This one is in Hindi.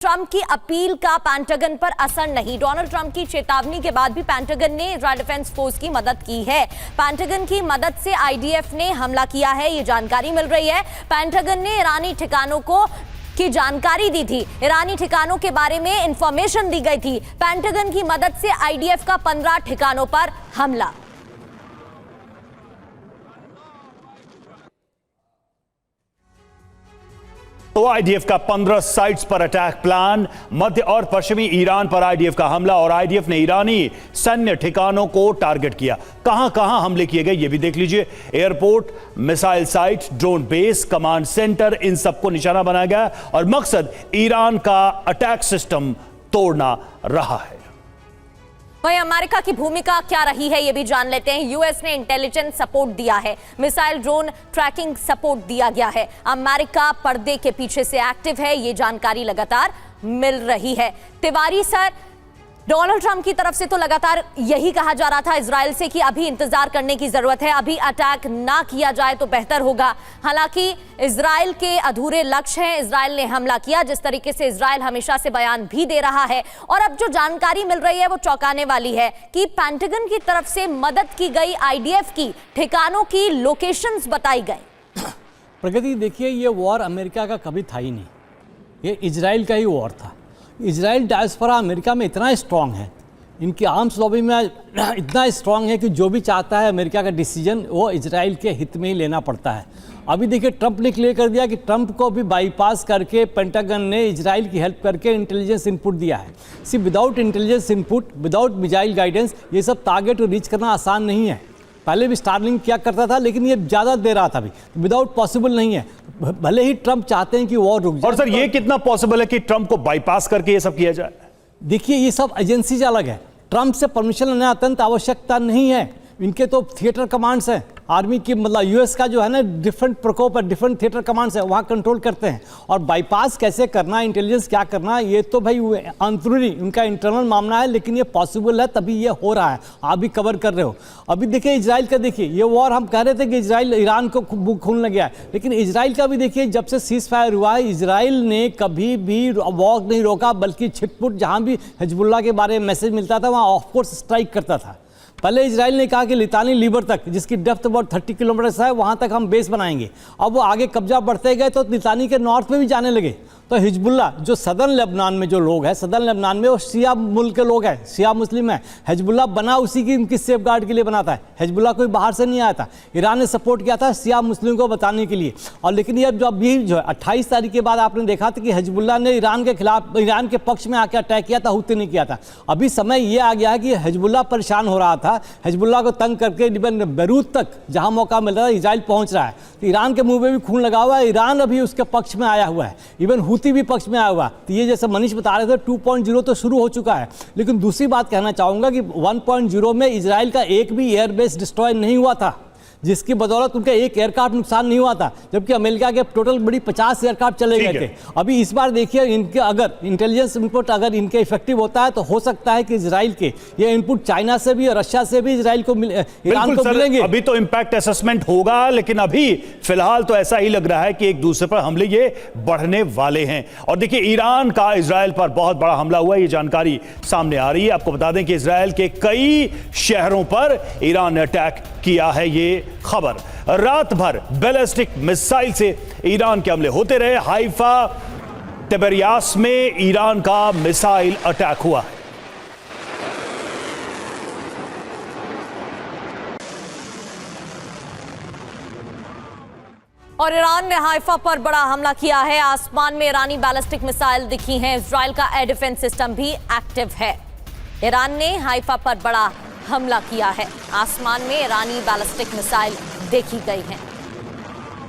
ट्रंप की अपील का पेंटागन पर असर नहीं। डोनाल्ड ट्रंप की चेतावनी के बाद भी पेंटागन ने इजरायल डिफेंस फोर्स की मदद की है। पेंटागन की मदद से आईडीएफ ने हमला किया है, ये जानकारी मिल रही है। पेंटागन ने ईरानी ठिकानों की जानकारी दी थी, ईरानी ठिकानों के बारे में इंफॉर्मेशन दी गई थी। पेंटागन की मदद से आईडीएफ का 15 ठिकानों पर हमला। तो आईडीएफ का 15 साइट्स पर अटैक प्लान। मध्य और पश्चिमी ईरान पर आईडीएफ का हमला और आईडीएफ ने ईरानी सैन्य ठिकानों को टारगेट किया। कहां हमले किए गए ये भी देख लीजिए। Airport, missile site, drone base, command centre, इन सबको निशाना बनाया गया और मकसद ईरान का अटैक सिस्टम तोड़ना रहा है। वहीं अमेरिका की भूमिका क्या रही है ये भी जान लेते हैं। यूएस ने इंटेलिजेंस सपोर्ट दिया है, मिसाइल ड्रोन ट्रैकिंग सपोर्ट दिया गया है। अमेरिका पर्दे के पीछे से एक्टिव है, ये जानकारी लगातार मिल रही है। तिवारी सर, डोनाल्ड ट्रंप की तरफ से तो लगातार यही कहा जा रहा था इजराइल से कि अभी इंतजार करने की जरूरत है, अभी अटैक ना किया जाए तो बेहतर होगा। हालांकि इजराइल के अधूरे लक्ष्य हैं, इजराइल ने हमला किया जिस तरीके से इजराइल हमेशा से बयान भी दे रहा है। और अब जो जानकारी मिल रही है वो चौंकाने वाली है कि पेंटागन की तरफ से मदद की गई आईडीएफ की ठिकानों की लोकेशंस बताई गई। प्रगति देखिए, ये वॉर अमेरिका का कभी था ही नहीं, ये इजराइल का ही वॉर था। इजराइल डायस्पोरा अमेरिका में इतना स्ट्रांग है, इनकी आर्म्स लॉबी में इतना स्ट्रांग है कि जो भी चाहता है अमेरिका का डिसीजन वो इजराइल के हित में ही लेना पड़ता है। अभी देखिए, ट्रंप ने क्लियर कर दिया कि ट्रंप को भी बाईपास करके पेंटागन ने इजराइल की हेल्प करके इंटेलिजेंस इनपुट दिया है। सिर्फ without intelligence input, without missile guidance, ये सब टारगेट रीच करना आसान नहीं है। पहले भी स्टारलिंक क्या करता था, लेकिन ये ज़्यादा दे रहा था, अभी विदाउट पॉसिबल नहीं है। भले ही ट्रंप चाहते हैं कि वॉर रुक जाए। और सर, ये कितना पॉसिबल है कि ट्रंप को बाईपास करके ये सब किया जाए? देखिए, ये सब एजेंसीज अलग है। ट्रंप से परमिशन लेने अत्यंत आवश्यकता नहीं है। इनके तो थिएटर कमांड्स हैं, आर्मी की, मतलब यूएस का जो है ना, डिफरेंट प्रकोप है, डिफरेंट थिएटर कमांड्स है, वहाँ कंट्रोल करते हैं। और बाईपास कैसे करना, इंटेलिजेंस क्या करना, ये तो भाई अंदरूनी उनका इंटरनल मामला है, लेकिन ये पॉसिबल है, तभी ये हो रहा है। आप भी कवर कर रहे हो। अभी देखिए इजराइल का, देखिए ये वॉर हम कह रहे थे कि इजराइल ईरान को खून लग गया है, लेकिन इजराइल का भी देखिए, जब से सीज फायर हुआ है, इजराइल ने कभी भी वॉर नहीं रोका, बल्कि छिटपुट जहाँ भी हिजबुल्लाह के बारे में मैसेज मिलता था वहाँ ऑफकोर्स स्ट्राइक करता था। पहले इजराइल ने कहा कि लितानी लीबर तक, जिसकी डेप्थ अबाउट 30 किलोमीटर है, वहाँ तक हम बेस बनाएंगे। अब वो आगे कब्जा बढ़ते गए तो लितानी के नॉर्थ में भी जाने लगे। तो हिजबुल्लाह जो सदर्न लेबनान में जो लोग हैं, सदर्न लेबनान में वो शिया मुल्क के लोग हैं, शिया मुस्लिम है। हिजबुल्लाह बना उसी की, उनकी सेफ गार्ड के लिए बनाता है। हिजबुल्लाह कोई बाहर से नहीं आया था, ईरान ने सपोर्ट किया था शिया मुस्लिम को बताने के लिए। और लेकिन ये जो अभी जो है 28 तारीख के बाद आपने देखा था कि हिजबुल्लाह ने ईरान के खिलाफ, ईरान के पक्ष में आकर अटैक किया था, हुती ने किया था। अभी समय ये आ गया है कि हिजबुल्लाह परेशान हो रहा था, हिजबुल्लाह को तंग करके इवन बैरूत तक जहाँ मौका मिल रहा है इजराइल पहुँच रहा है। तो ईरान के मुँह में भी खून लगा हुआ है, ईरान अभी उसके पक्ष में आया हुआ है, इवन हुती भी पक्ष में आया हुआ। तो ये जैसे मनीष बता रहे थे 2.0 तो शुरू हो चुका है। लेकिन दूसरी बात कहना चाहूंगा कि 1.0 में इजराइल का एक भी एयरबेस डिस्ट्रॉय नहीं हुआ था, जिसकी बदौलत उनका एक एयरक्राफ्ट नुकसान नहीं हुआ था, जबकि अमेरिका के टोटल बड़ी 50 एयरक्राफ्ट चले गए थे। अभी इस बार देखिए, इनके अगर इंटेलिजेंस इनपुट अगर इनके इफेक्टिव होता है तो हो सकता है कि इजराइल के ये इनपुट चाइना से भी और रशिया से भी इजराइल को ईरान को मिलेंगे। अभी तो इंपैक्ट असेसमेंट होगा, लेकिन अभी फिलहाल तो ऐसा ही लग रहा है कि एक दूसरे पर हमले ये बढ़ने वाले हैं। और देखिए, ईरान का इजराइल पर बहुत बड़ा हमला हुआ, ये जानकारी सामने आ रही है। आपको बता दें कि इजराइल के कई शहरों पर ईरान ने अटैक किया है। ये खबर, रात भर बैलिस्टिक मिसाइल से ईरान के हमले होते रहे। हाइफा, तिबरियास में ईरान का मिसाइल अटैक हुआ है। और ईरान ने हाइफा पर बड़ा हमला किया है। आसमान में ईरानी बैलिस्टिक मिसाइल दिखी हैं। इजराइल का एयर डिफेंस सिस्टम भी एक्टिव है। ईरान ने हाइफा पर बड़ा हमला किया है। आसमान में ईरानी बैलिस्टिक मिसाइल देखी गई हैं।